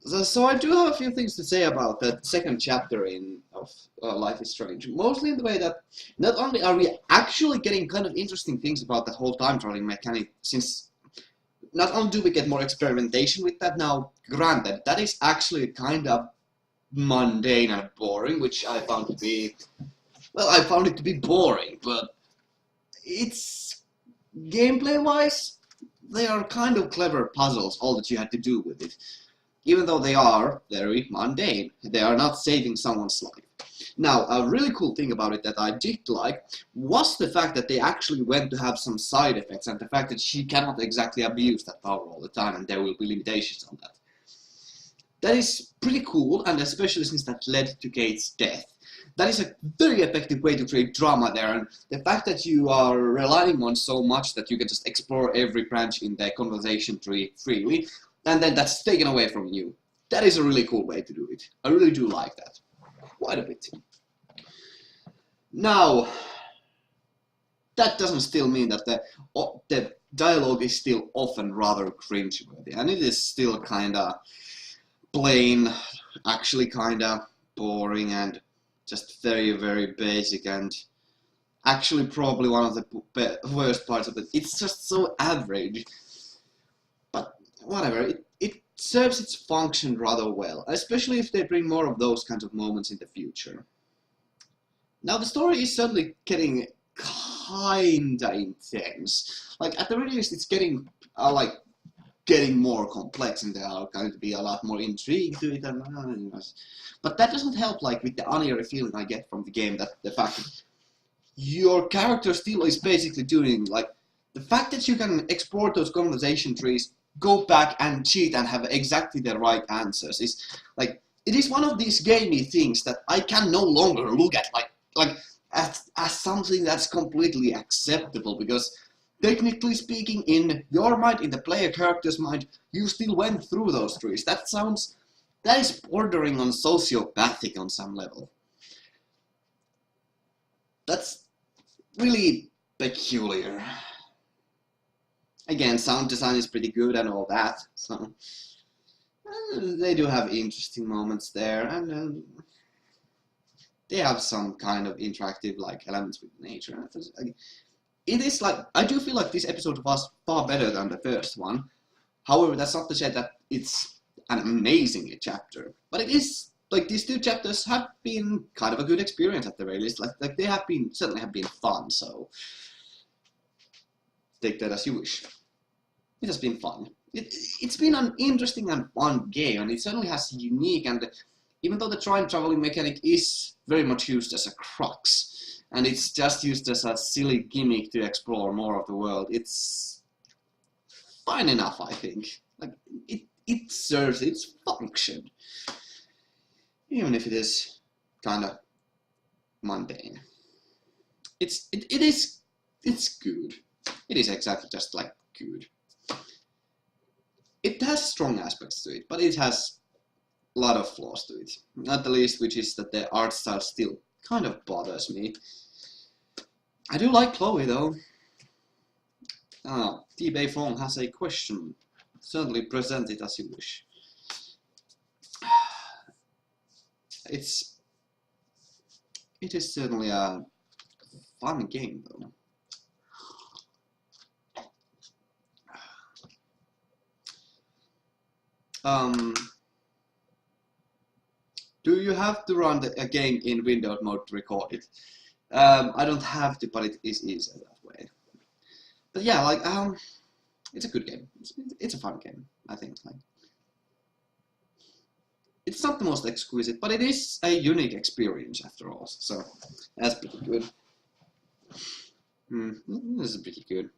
So I do have a few things to say about that second chapter of Life is Strange. Mostly in the way that not only are we actually getting kind of interesting things about that whole time traveling mechanic, since not only do we get more experimentation with that now, granted, that is actually kind of mundane and boring, which I found to be, well, I found it to be boring, but it's gameplay-wise, they are kind of clever puzzles, all that you had to do with it. Even though they are very mundane, they are not saving someone's life. Now, a really cool thing about it that I did like was the fact that they actually went to have some side effects, and the fact that she cannot exactly abuse that power all the time, and there will be limitations on that. That is pretty cool, and especially since that led to Kate's death. That is a very effective way to create drama there, and the fact that you are relying on so much that you can just explore every branch in the conversation tree freely, and then that's taken away from you. That is a really cool way to do it. I really do like that. Quite a bit. Now, that doesn't still mean that the dialogue is still often rather cringeworthy, and it is still kinda plain, actually kinda boring, and just very, very basic, and actually probably one of the worst parts of it. It's just so average. But whatever, it serves its function rather well, especially if they bring more of those kinds of moments in the future. Now the story is certainly getting kinda intense. Like at the very least, it's getting getting more complex, and there are going to be a lot more intrigue to it, but that doesn't help like with the uneasy feeling I get from the game, that the fact that your character still is basically doing like the fact that you can explore those conversation trees, go back and cheat and have exactly the right answers is like it is one of these gamey things that I can no longer look at as something that's completely acceptable, because technically speaking, in your mind, in the player character's mind, you still went through those trees. That is bordering on sociopathic on some level. That's really peculiar. Again, sound design is pretty good and all that, so they do have interesting moments there, and they have some kind of interactive like elements with nature. It is like, I do feel like this episode was far better than the first one. However, that's not to say that it's an amazing chapter, but it is like these two chapters have been kind of a good experience at the very least. Like they have been, certainly have been fun. So take that as you wish. It has been fun. It's been an interesting and fun game, and it certainly has unique, and even though the time traveling mechanic is very much used as a crux, and it's just used as a silly gimmick to explore more of the world, it's fine enough, I think. Like it serves its function, even if it is kind of mundane. It's good. It is exactly just like good. It has strong aspects to it, but it has a lot of flaws to it. Not the least which is that the art style still kind of bothers me. I do like Chloe though. T-Bay Fong has a question. Certainly present it as you wish. It is certainly a fun game though. Do you have to run a game in Windows mode to record it? I don't have to, but it is easier that way. But yeah, like it's a good game. It's a fun game, I think. Like, it's not the most exquisite, but it is a unique experience after all. So that's pretty good. This is pretty good.